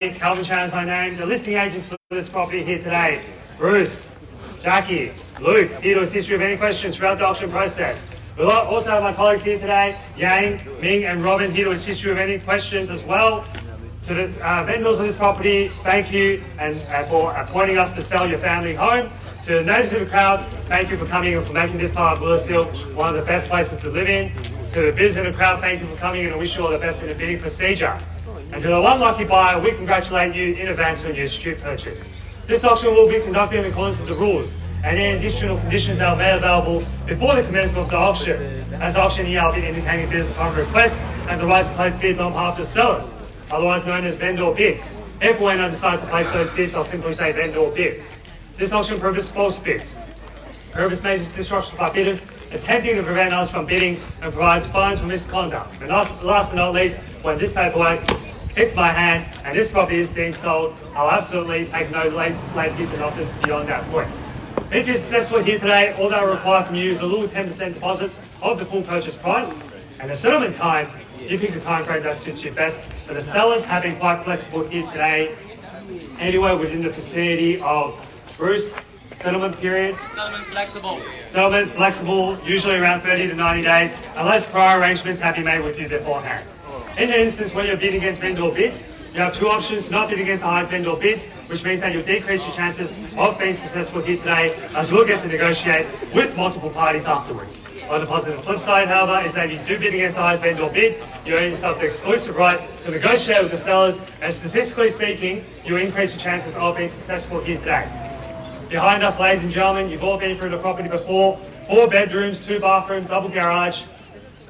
Calvin Chan is my name. The listing agents for this property here today: Bruce, Jackie, Luke, here to assist you with any questions throughout the auction process. We'll also have my colleagues here today, Yang, Ming and Robin, here to assist you with any questions as well. To the vendors of this property, thank you and for appointing us to sell your family home. To the neighbours of the crowd, thank you for coming and for making this part of Willishill one of the best places to live in. To the bidders in the crowd, thank you for coming and I wish you all the best in the bidding procedure. And to the one lucky buyer, we congratulate you in advance on your astute purchase. This auction will be conducted in accordance with the rules and any additional conditions that are made available before the commencement of the auction. As the auctioneer, I'll be indicating bidders upon request and the rights to place bids on behalf of the sellers, otherwise known as vendor bids. If when I decide to place those bids, I'll simply say vendor bid. This auction prohibits false bids. Prohibits major disruption by bidders attempting to prevent us from bidding and provides fines for misconduct. And last but not least, when this paperwork hits my hand and this property is being sold, I'll absolutely take no late bids and offers beyond that point. If you're successful here today, all that I require from you is a little 10% deposit of the full purchase price, and the settlement time, you pick the time frame that suits you best. So the sellers have been quite flexible here today, anywhere within the vicinity of Bruce. Settlement period? Settlement flexible. Settlement flexible, usually around 30 to 90 days, unless prior arrangements have been made with you beforehand. In the instance where you're bidding against vendor bids, you have two options: not bid against the highest vendor bid, which means that you'll decrease your chances of being successful here today, as we'll get to negotiate with multiple parties afterwards. On the positive flip side, however, is that if you do bid against the highest vendor bid, you earn yourself the exclusive right to negotiate with the sellers, and statistically speaking, you increase your chances of being successful here today. Behind us, ladies and gentlemen, you've all been through the property before. 4 bedrooms, 2 bathrooms, double garage,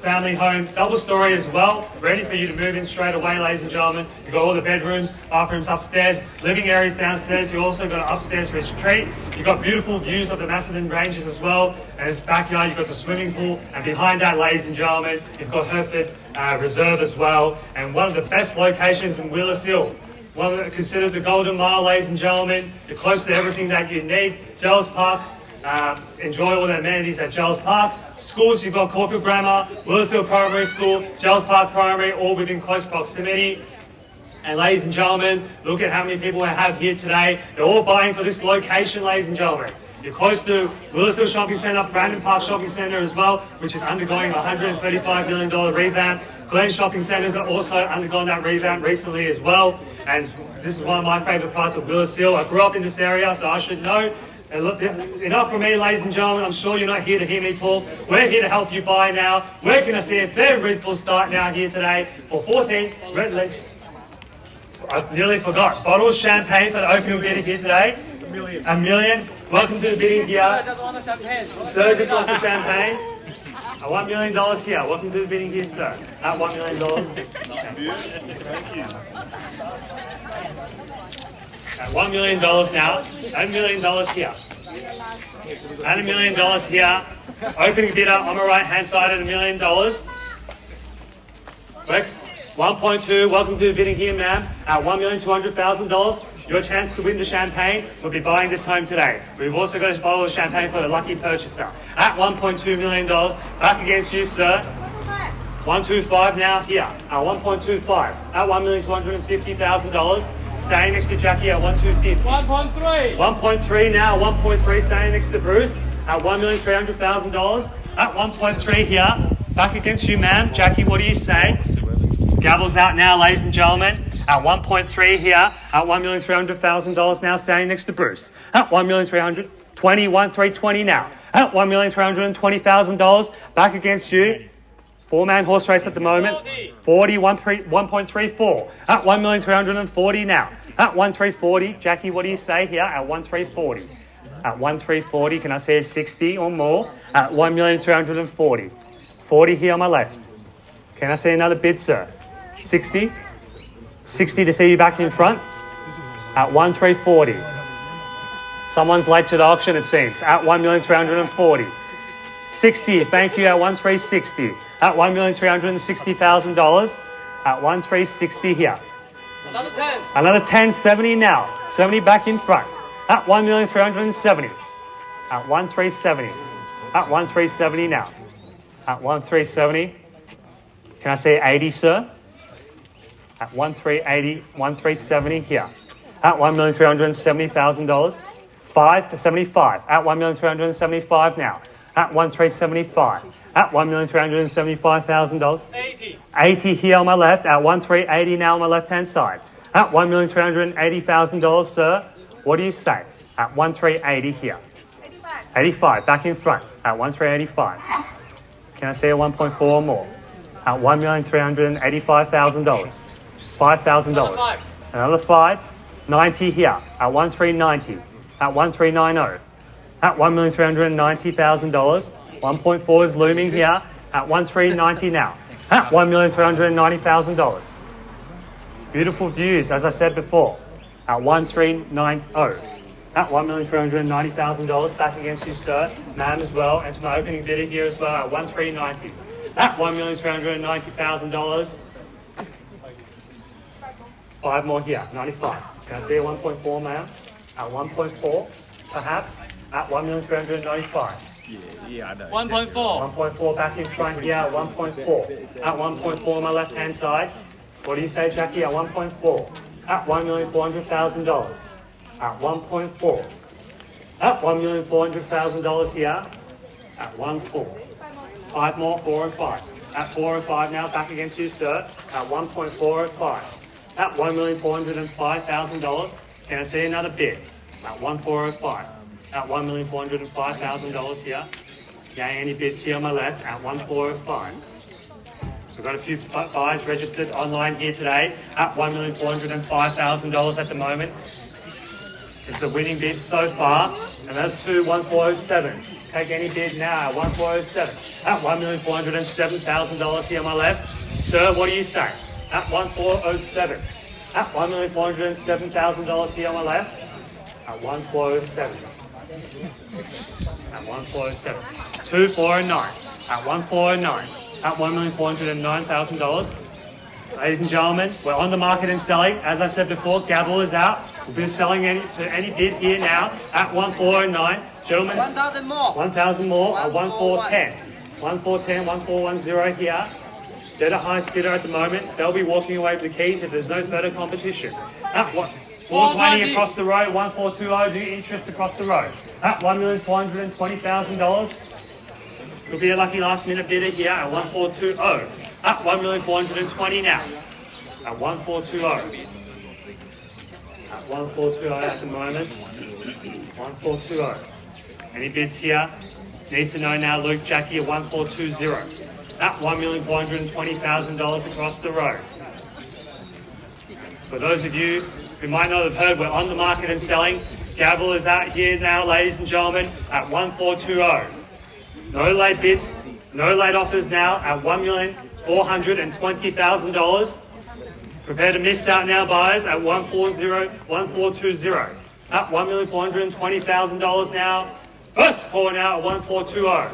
family home, double story as well. Ready for you to move in straight away, ladies and gentlemen. You've got all the bedrooms, bathrooms upstairs, living areas downstairs. You've also got an upstairs retreat. You've got beautiful views of the Macedon Ranges as well. And its backyard, you've got the swimming pool. And behind that, ladies and gentlemen, you've got Hereford Reserve as well. And one of the best locations in Willishill. One that considered the Golden Mile, ladies and gentlemen. You're close to everything that you need. Giles Park, enjoy all the amenities at Giles Park. Schools, you've got Caulfield Grammar, Willishill Primary School, Giles Park Primary, all within close proximity. And ladies and gentlemen, look at how many people I have here today. They're all buying for this location, ladies and gentlemen. You're close to Willishill Shopping Centre, Brandon Park Shopping Centre as well, which is undergoing a $135 million revamp. Glen Shopping Centres are also undergone that revamp recently as well. And this is one of my favourite parts of Willishill. I grew up in this area, so I should know. And look, enough from me, ladies and gentlemen. I'm sure you're not here to hear me talk. We're here to help you buy now. We're going to see a fair and reasonable start now here today for 14 Redleaf. I nearly forgot. Bottles champagne for the opening bidder here today. A million. Welcome to the bidding here. I just want a champagne. Sir, just want the champagne. At $1 million here. Welcome to the bidding here, sir. At $1 million. Thank you. At $1 million now. $1 million here. At $1 million here. Opening bidder on my right hand side at $1 million. Quick. 1.2. Welcome to the bidding here, ma'am. At $1,200,000. Your chance to win the champagne will be buying this home today. We've also got a bottle of champagne for the lucky purchaser. At $1.2 million, back against you, sir. 125 now, here. At 1.25. At $1,250,000. Staying next to Jackie at 1,250. 1.3. 1.3 now, 1.3 staying next to Bruce. At $1,300,000. At 1.3 here. Back against you, ma'am. Jackie, what do you say? Gavel's out now, ladies and gentlemen. At 1.3 here, at $1,300,000 now, standing next to Bruce. At $1,320,320 now. At $1,320,000, back against you. 4-man horse race at the moment. 1.34. At $1,340,000 now. At 1,340, Jackie, what do you say here? At 1,340. At 1,340, can I say 60 or more? At 1,340. 40 here on my left. Can I see another bid, sir? 60. 60 to see you back in front. At 1,340. Someone's late to the auction, it seems. At 1,340,000. 60, thank you, at 1,360. At $1,360,000. At 1,360 here. Another 10. Another 10, 70 now. 70 back in front. At 1,370,000. At 1,370. At 1,370 now. At 1,370. Can I say 80, sir? at 1,380, 1,370 here. At $1,370,000. 575 at 1,375,000 now. At 1,375 at $1,375,000. 80. 80 here on my left. At 1,380 now on my left hand side. At $1,380,000, sir. What do you say? At 1,380 here. 85 back in front. At 1,385. Can I see a 1.4 or more? At $1,385,000. $5,000. Another 5. 90 here. At 1,390. At 1,390. At $1,390,000. 1.4 is looming here. At 1,390 now. At $1,390,000. Beautiful views, as I said before. At 1,390. At $1,390,000. Back against you, sir. Ma'am as well. And to my opening bidder here as well. At 1,390. At $1,390,000. 5 more here. 95. Can I see a 1.4, ma'am? At 1.4, perhaps? At $1,395,000. 1.4. 1.4 back in front here at 1.4. At 1.4 on my left hand side. What do you say, Jackie? At 1.4. At $1,400,000. At 1.4. At $1,400,000 here. At 1.4. 5 more, 4 and 5. At 4 and 5 now, back against you, sir. At 1.405. At $1,405,000. Can I see another bid? At 1.405. At $1,405,000 here. Yay, any bids here on my left at 1.405. We've got a few buyers registered online here today at $1,405,000 at the moment. It's the winning bid so far. And that's to 1.407. Take any bid now at 1.407. At $1,407,000 here on my left. Sir, what do you say? At 1.407. At $1,407,000 here on my left. At 1.407. At 1.407. 2, 4 and 9. At 1.409. At $1,409,000. Ladies and gentlemen, we're on the market and selling. As I said before, gavel is out. We'll be selling any bid here now at 1.409. Gentlemen, 1,000 more. 1,000 more at 1.410. 1.410, 1.410 here. They're the highest bidder at the moment. They'll be walking away with the keys if there's no further competition. At 420 across the road, 1.420, new interest across the road. At $1,420,000. Could be a lucky last minute bidder here at 1.420. At $1,420,000 now. At 1.420. At 1.420 at the moment. 1.420. Any bids here? Need to know now, Luke, Jackie at 1.420. At $1,420,000 across the road. For those of you who might not have heard, we're on the market and selling. Gavel is out here now, ladies and gentlemen, at 1.420. No late bids, no late offers now at $1,420,000. Prepare to miss out now, buyers, at 1.420. At $1,420,000 now. First call now at 1.420.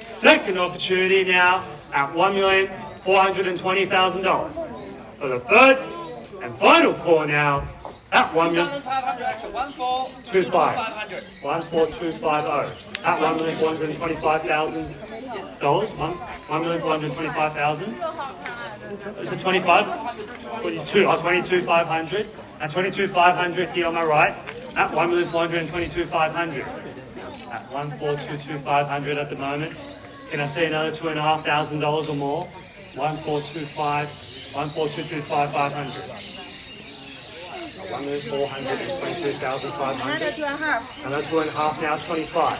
Second opportunity now at $1,420,000. For the third and final call now at 1,500 actually. 1,425. 1,420. At $1,425,000. $1,425,000. Is it 25? 22. Oh, 22,500. At 22,500 here on my right. At 1,422,500. At 1,422,500 at the moment. Can I see another $2,500 or more? 1,422,500. 1,422,500. Another 2.5 now, 25.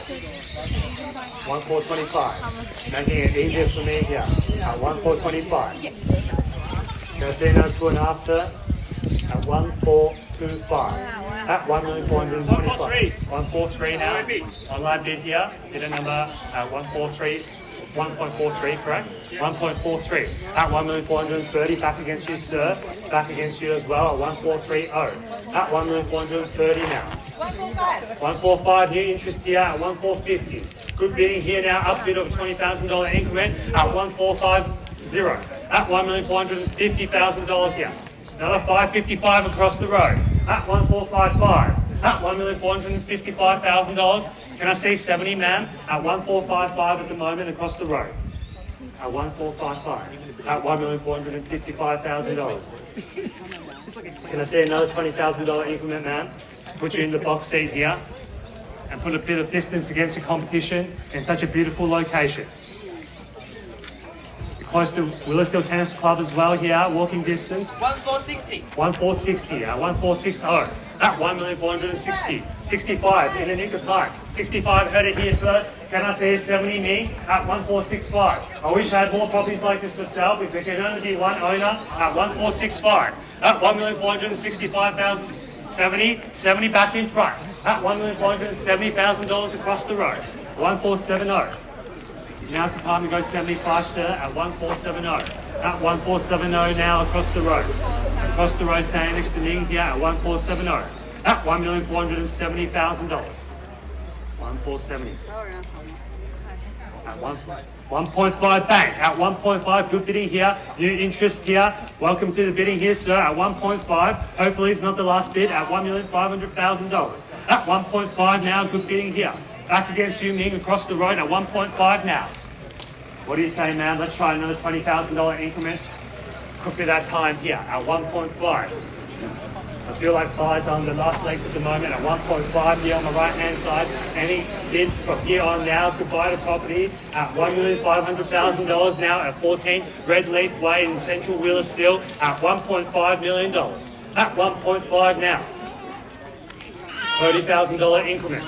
1,425. Making it easier for me here. At 1,425. Can I see another 2.5, sir? At 1,425. At 1,425. 143 now. Online bid here. Bidder number at 143. 1.43, correct? 1.43. At 1,430. Back against you, sir. Back against you as well at 1,430. At 1,430 now. 145. New interest here at 1,450. Good bidding here now. Up bid of a $20,000 increment at 1,450. At $1,450,000 here. Another 555 across the road. At 1,455. At $1,455,000. Can I see 70, ma'am? At 1,455 at the moment across the road. At 1,455. At $1,455,000. Can I see another $20,000 increment, ma'am? Put you in the box seat here and put a bit of distance against your competition in such a beautiful location. You're close to Willowstill Tennis Club as well here, walking distance. 1460. 1460, 1460, at 1,460,000, 65 in the nick of time. 65, heard it here first. Can I say 70 me at 1465? I wish I had more properties like this for sale, but there can only be one owner at 1465. At 1,465,000, 70 back in front. At $1,470,000 across the road. 1470. Now's the time to go 75, sir, at 1470. At 1470 now across the road. Across the road, standing next to me here at 1470. At $1,470,000. 1470. At 1.5 bank. At 1.5, good bidding here. New interest here. Welcome to the bidding here, sir. At 1.5. Hopefully it's not the last bid. At $1,500,000. At 1.5 now, good bidding here. Back against you, Ming, across the road at 1.5 now. What do you say, man? Let's try another $20,000 increment. Cook at that time here at 1.5. I feel like buyers are on the last legs at the moment at 1.5 here on the right-hand side. Any bid from here on now could buy the property at $1,500,000 now at 14 Redleaf Way in central Willowstill at $1.5 million. At 1.5 now. $30,000 increment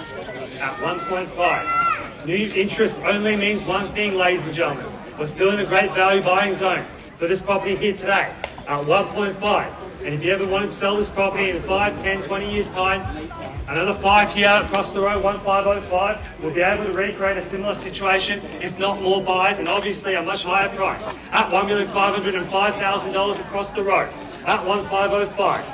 at 1.5. New interest only means one thing, ladies and gentlemen. We're still in a great value buying zone for this property here today at 1.5. And if you ever wanted to sell this property in 5, 10, 20 years time, another 5 here across the road, 1505, we'll be able to recreate a similar situation, if not more buyers, and obviously a much higher price at $1,505,000 across the road at 1505.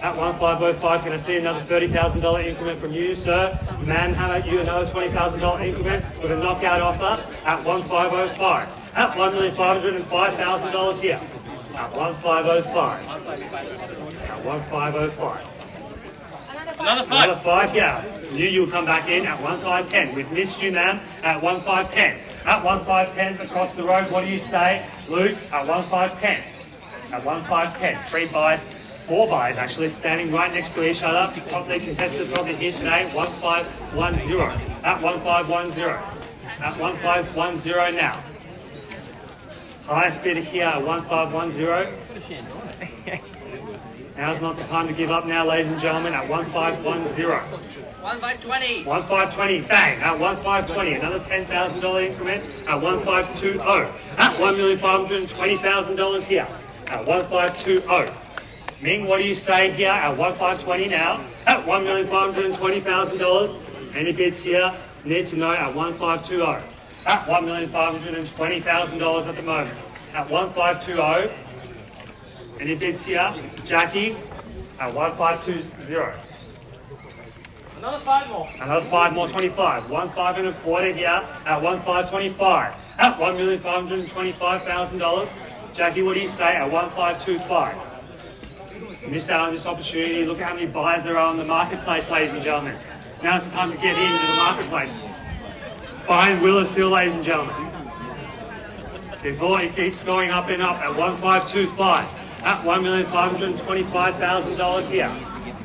At 1505, can I see another $30,000 increment from you, sir? Man, how about you, another $20,000 increment with a knockout offer at 1505. At $1,505,000 here. At 1505. At 1505. Another 5, yeah. Knew you would come back in at 1510. We've missed you, ma'am, at 1510. At 1510 across the road, what do you say, Luke? At 1510. At 1510. 3 buys. 4 buyers actually standing right next to each other. Hotly contested property here today, 1510. At 1510. At 1510 now. Highest bidder here at 1510. Now's not the time to give up now, ladies and gentlemen, at 1510. 1520. 1520, bang, at 1520. Another $10,000 increment at 1520. At $1,520,000 here. At 1520. Ming, what do you say here at 1520 now? At $1,520,000. Any bids here? Need to know at 1520. At $1,520,000 at the moment. At 1520. Any bids here? Jackie? At 1520. Another 5 more. Another 5 more, 25. 1525 here at 1525. At $1,525,000. Jackie, what do you say at 1525? Miss out on this opportunity. Look at how many buyers there are on the marketplace, ladies and gentlemen. Now's the time to get into the marketplace. Buying Willowstill, ladies and gentlemen. Before it keeps going up and up at 1525. At $1,525,000 here.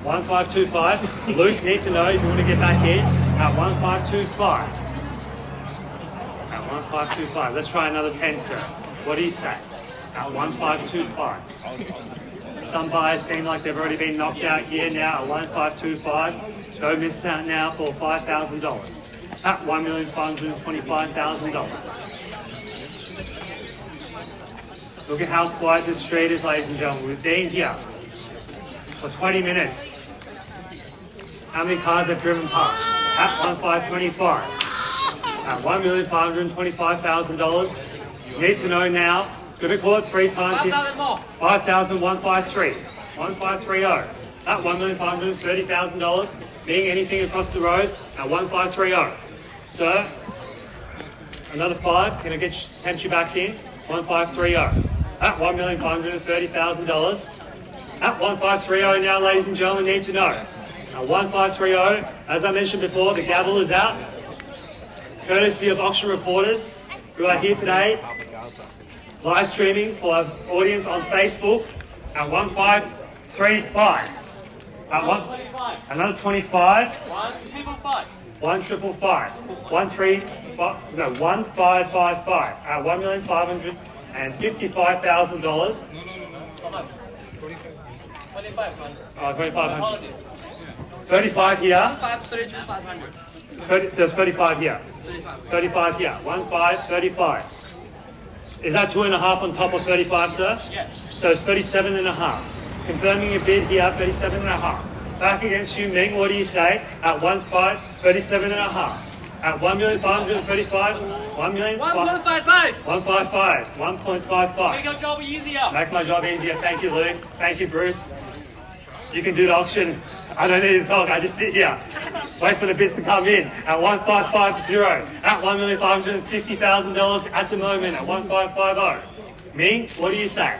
1525. Luke, need to know if you want to get back in at 1525. At 1525. Let's try another 10, sir. What do you say? At 1525. Some buyers seem like they've already been knocked out here now at 1525. Don't miss out now for $5,000. At $1,525,000. Look at how quiet this street is, ladies and gentlemen. We've been here for 20 minutes. How many cars have driven past? At 1525. At $1,525,000. You need to know now. Gonna call it 3 times here. 5,000 more. 5,153. 1530. At $1,530,000. Being anything across the road at 1530. Sir, another 5. Can I tempt you back in? 1530. At $1,530,000. At 1530 now, ladies and gentlemen, need to know. At 1530, as I mentioned before, the gavel is out. Courtesy of auction reporters who are here today, live streaming for our audience on Facebook, at 1535. At one, 25. another 25. 155. 1555. 1555 at $1,555,000. How much? 2,500. 2,500. 35 here. 532,500. There's 35 here. 35. 35 here. 1535. Is that 2.5 on top of 35, sir? Yes. So it's 37.5. Confirming your bid here, 37.5. Back against you, Ming. What do you say? At 37.5. At 1,535. 1.55. 155. 1.55. Make your job easier. Make my job easier. Thank you, Luke. Thank you, Bruce. You can do the auction. I don't need to talk. I just sit here. Wait for the bids to come in at 1550. At $1,550,000 at the moment at 1550. Ming, what do you say?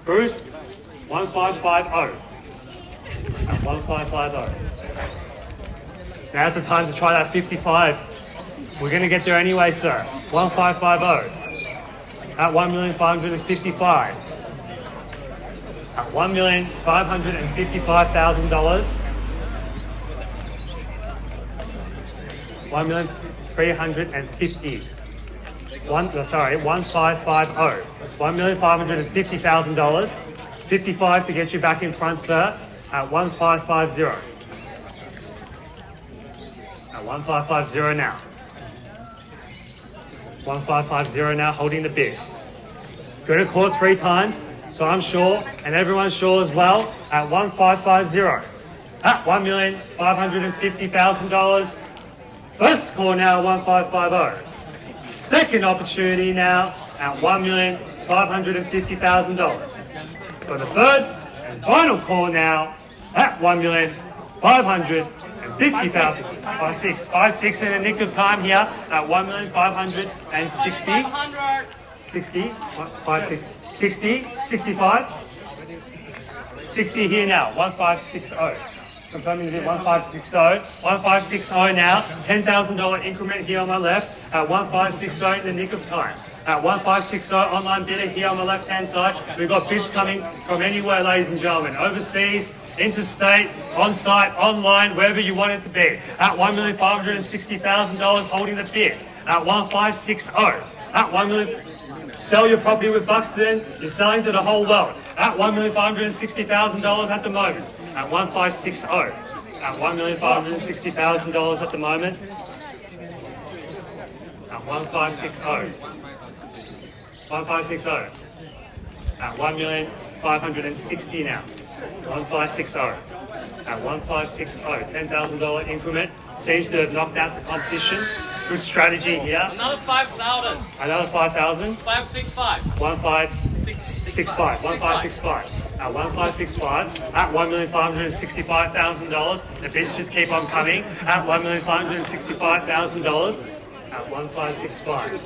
Bruce, 1550. At 1550. Now's the time to try that 55. We're going to get there anyway, sir. 1550. At 1,555. At $1,555,000. 1,350,000. 1550. $1,550,000. 55 to get you back in front, sir. At 1550. At 1550 now. 1550 now, holding the bid. Go to court 3 times, so I'm sure, and everyone's sure as well, at 1550. At $1,550,000. First call now, 1550. Second opportunity now at $1,550,000. For the third and final call now at $1,550,000. 5-6 in the nick of time here at 1,560. 60, 60, 65. 60 here now, 1560. Confirming is it 1560. 1560 now, $10,000 increment here on my left at 1560 in the nick of time. At 1560 online bidder here on the left hand side. We've got bids coming from anywhere, ladies and gentlemen. Overseas, interstate, on site, online, wherever you want it to be. At $1,560,000 holding the bid. At 1560. At 1 million. Sell your property with Buxton, you're selling to the whole world. At $1,560,000 at the moment. At 1560. At $1,560,000 at the moment. At 1560. 1560. At 1,560,000 now. 1560. At 1560. $10,000 increment. Seems to have knocked out the competition. Good strategy here. Another 5,000. Another 5,000. 565. 1565. 1565. At 1565. At $1,565,000. The bids just keep on coming. At $1,565,000. At 1565.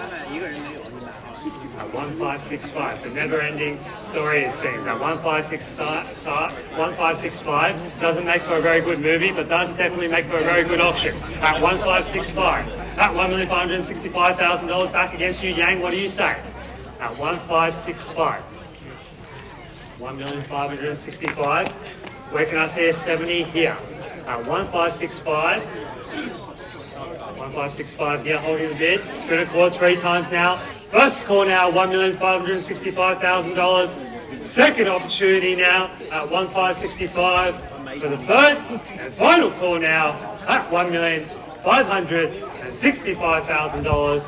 At 1565, the never-ending story it seems. At 1565 doesn't make for a very good movie, but does definitely make for a very good auction. At 1565, at $1,565,000 back against you, Yang. What do you say? At 1565, 1,565. Where can I see a 70 here? At 1565. 1565 here, holding the bid. Going to court 3 times now. First call now, $1,565,000. Second opportunity now at 1565 for the third and final call now at $1,565,000.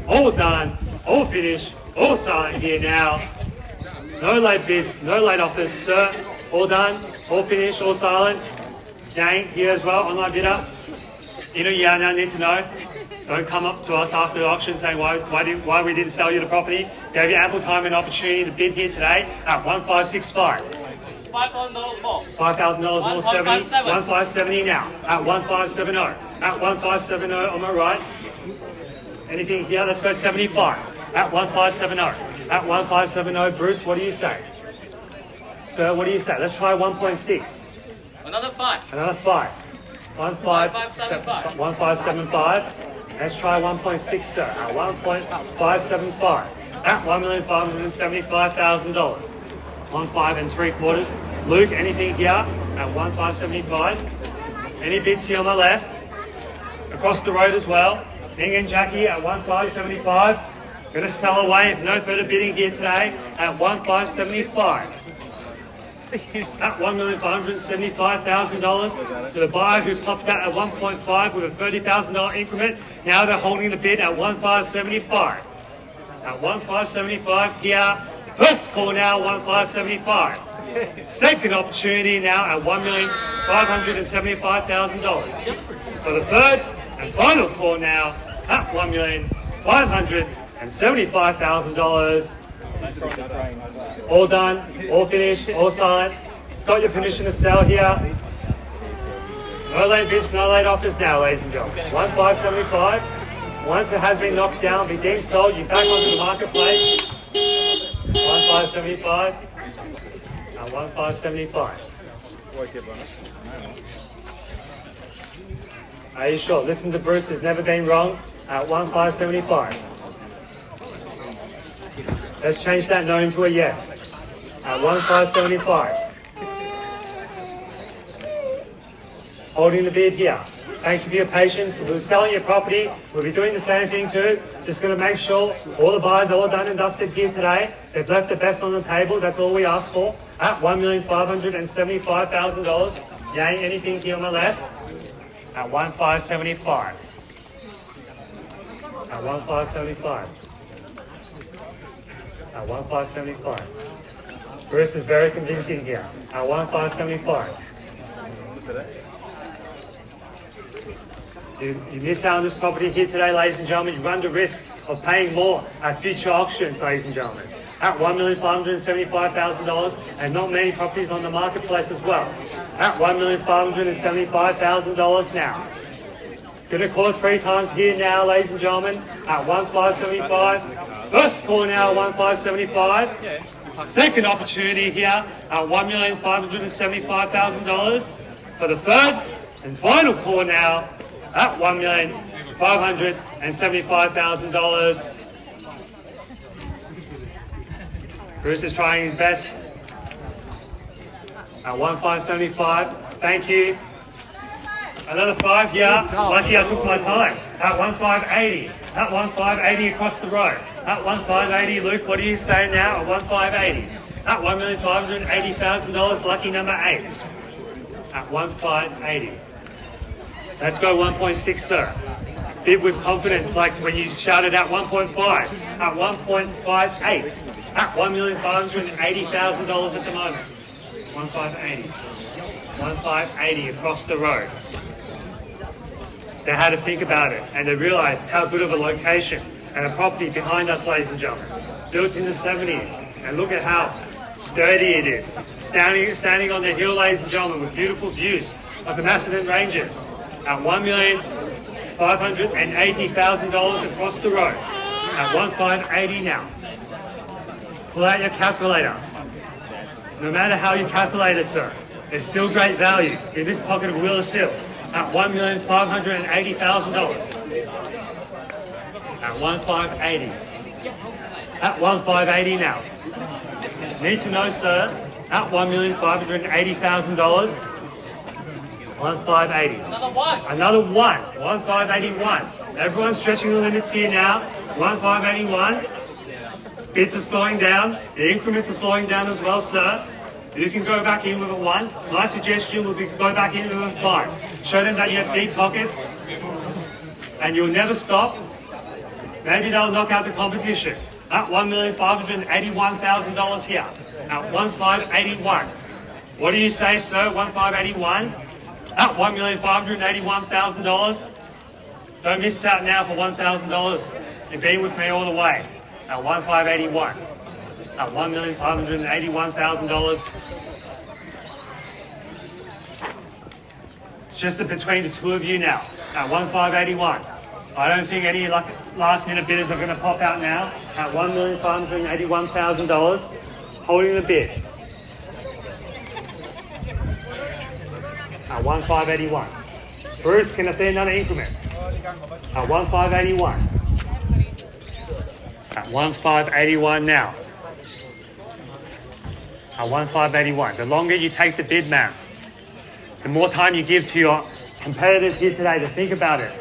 All done, all finished, all silent here now. No late bids, no late offers, sir. All done, all finished, all silent. Yang here as well, online bidder. You now need to know. Don't come up to us after the auction saying why we didn't sell you the property. Gave you ample time and opportunity to bid here today at 1565. $5,000 more. $5,000 more, 70. 1570 now at 1570. At 1570 on my right. Anything here? Let's go 75. At 1570. At 1570, Bruce, what do you say? Sir, what do you say? Let's try 1.6. Another 5. Another 5. 1575. Let's try 1.6, sir. At 1.575. At $1,575,000. 1 5 3/4. Luke, anything here at 1 575. Any bids here on my left? Across the road as well. Ning and Jackie at 1 575. Going to sell away if no further bidding here today at 1 575. At $1,575,000 to the buyer who popped out at 1.5 with a $30,000 increment. Now they're holding the bid at 1 575. At 1 575 here. First call now, 1 575. Second opportunity now at $1,575,000. For the third and final call now at $1,575,000. All done, all finished, all signed. Got your permission to sell here. No late bids, no late offers now, ladies and gentlemen. 1 575. Once it has been knocked down, be deemed sold, you're back onto the marketplace. 1 575. At 1 575. Are you sure? Listen to Bruce, has never been wrong. At 1 575. Let's change that no into a yes. At 1 575. Holding the bid here. Thank you for your patience. We're selling your property. We'll be doing the same thing too. Just going to make sure all the buyers are all done and dusted here today. They've left the best on the table. That's all we ask for. At $1,575,000. Yay, anything here on my left? At 1 575. At 1 575. At 1 575. Bruce is very convincing here. At 1 575. You miss out on this property here today, ladies and gentlemen. You run the risk of paying more at future auctions, ladies and gentlemen. At $1,575,000, and not many properties on the marketplace as well. At $1,575,000 now. Gonna call it 3 times here now, ladies and gentlemen. At 1 575. First call now, 1 575. Second opportunity here at $1,575,000. For the third and final call now at $1,575,000. Bruce is trying his best. At 1 575. Thank you. Another 5 here. Lucky I took my time. At 1 580. At 1 580 across the road. At 1 580, Luke, what do you say now? At 1 580. At $1,580,000, lucky number 8. At 1 580. Let's go 1.6, sir. Bid with confidence, like when you shouted out 1.5. At 1.58. At $1,580,000 at the moment. 1,580. 1,580 across the road. They had to think about it, and they realised how good of a location and a property behind us, ladies and gentlemen. Built in the 70s, and look at how sturdy it is. Standing on the hill, ladies and gentlemen, with beautiful views of the Macedon Ranges. At $1,580,000 across the road. At 1,580 now. Pull out your calculator. No matter how you calculate it, sir, there's still great value in this pocket of Wheeler-Sill. At $1,580,000. At 1,580. At 1,580 now. Need to know, sir, at $1,580,000. 1,580. Another 1. Another 1. 1,581. Everyone's stretching the limits here now. 1,581. Bids are slowing down. The increments are slowing down as well, sir. You can go back in with a 1. My suggestion would be to go back in with a 5. Show them that you have deep pockets and you'll never stop. Maybe they'll knock out the competition. At $1,581,000 here. At 1,581. What do you say, sir? 1,581. At $1,581,000. Don't miss out now for $1,000. You've been with me all the way. At 1,581. At $1,581,000. It's just between the two of you now. At 1,581. I don't think any last minute bidders are going to pop out now. At $1,581,000. Holding the bid. At 1,581. Bruce, can I see another increment? At 1,581. At 1,581 now. at 1,581. The longer you take the bid, ma'am, the more time you give to your competitors here today to think about it,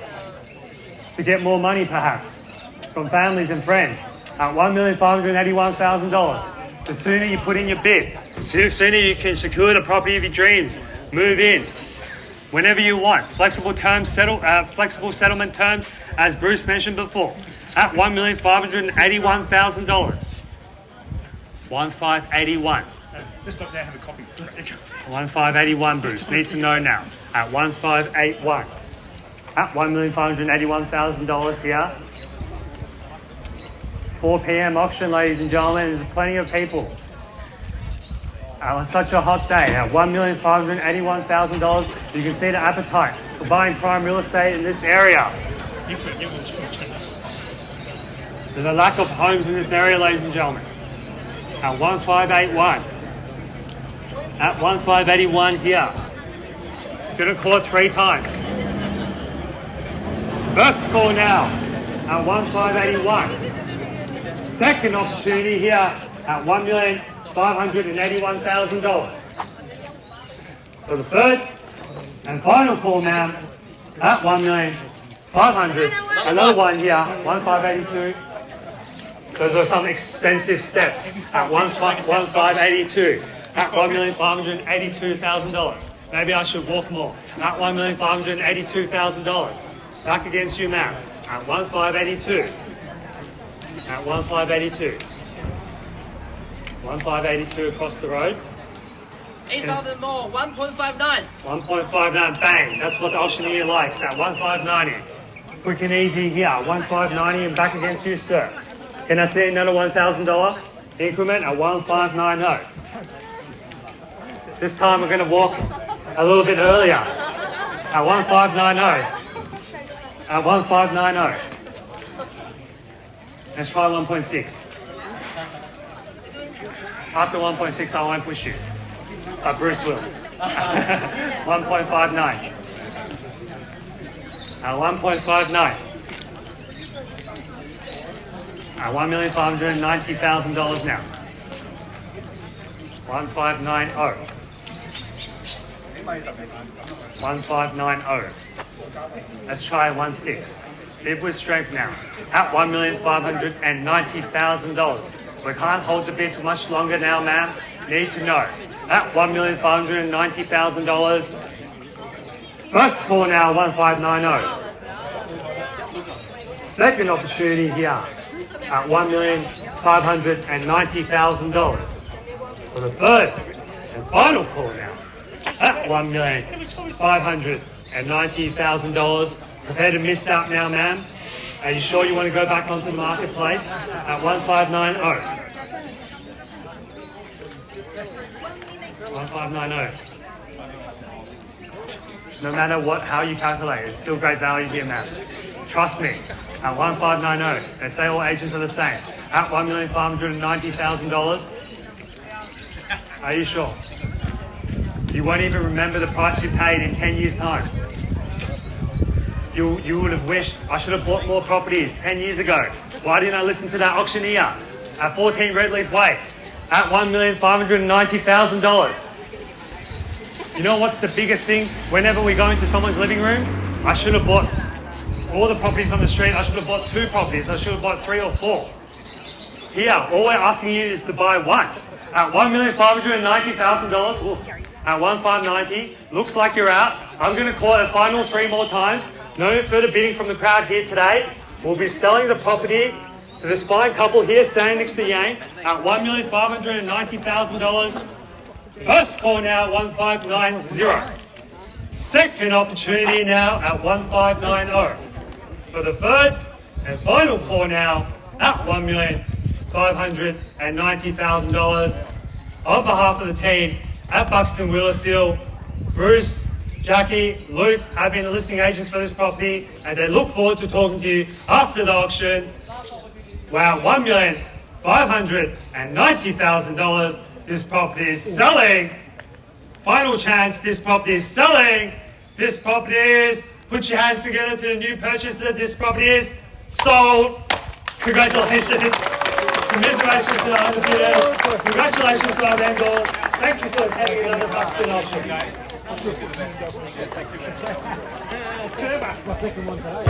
to get more money perhaps from families and friends at $1,581,000. The sooner you put in your bid, the sooner you can secure the property of your dreams, move in whenever you want. Flexible settlement terms, as Bruce mentioned before, at $1,581,000. 1,581. Let's stop there and have a coffee. 1,581, Bruce. Need to know now. At 1,581. At $1,581,000 here. 4 p.m. auction, ladies and gentlemen. There's plenty of people. On such a hot day, at $1,581,000, you can see the appetite for buying prime real estate in this area. There's a lack of homes in this area, ladies and gentlemen. At 1,581. At 1,581 here. Gonna call it 3 times. First call now at 1,581. Second opportunity here at $1,581,000. For the third and final call now at $1,500,000. Another one here, 1,582. Those are some extensive steps at 1,582. At $1,582,000. Maybe I should walk more. At $1,582,000. Back against you, ma'am. At 1,582. At 1,582. 1,582 across the road. 8,000 more. 1.59. 1.59, bang. That's what the auctioneer likes. At 1,590. Quick and easy here. 1,590 and back against you, sir. Can I see another $1,000 increment at 1,590? This time we're going to walk a little bit earlier at 1,590. At 1,590. Let's try 1.6. After 1.6, I won't push you, but Bruce will. 1.59. At 1.59. At $1,590,000 now. 1,590. 1,590. Let's try 1.6. Bid with strength now. At $1,590,000. We can't hold the bid for much longer now, ma'am. Need to know. At $1,590,000. First call now, 1,590. Second opportunity here at $1,590,000. For the third and final call now at $1,590,000. Prepare to miss out now, ma'am. Are you sure you want to go back onto the marketplace at 1,590? 1,590. No matter how you calculate, it's still great value here, ma'am. Trust me, at 1,590. They say all agents are the same. At $1,590,000. Are you sure? You won't even remember the price you paid in 10 years' time. You would have wished I should have bought more properties 10 years ago. Why didn't I listen to that auctioneer at 14 Redleaf Way at $1,590,000? You know what's the biggest thing? Whenever we go into someone's living room, I should have bought all the properties on the street. I should have bought 2 properties. I should have bought 3 or 4. Here, all we're asking you is to buy 1 at $1,590,000. At 1,590, looks like you're out. I'm going to call it a final 3 more times. No further bidding from the crowd here today. We'll be selling the property to this fine couple here standing next to Yang at $1,590,000. First call now, 1,590. Second opportunity now at 1,590. For the third and final call now at $1,590,000. On behalf of the team at Buxton Wheeler Bruce, Jackie, Luke have been the listing agents for this property, and they look forward to talking to you after the auction. Wow, $1,590,000. This property is selling. Final chance, this property is selling. This property is, put your hands together to the new purchaser. This property is sold. Congratulations. Commiserations to our undefeated. Congratulations to our vendors. Thank you for attending another Buxton auction. My second one today.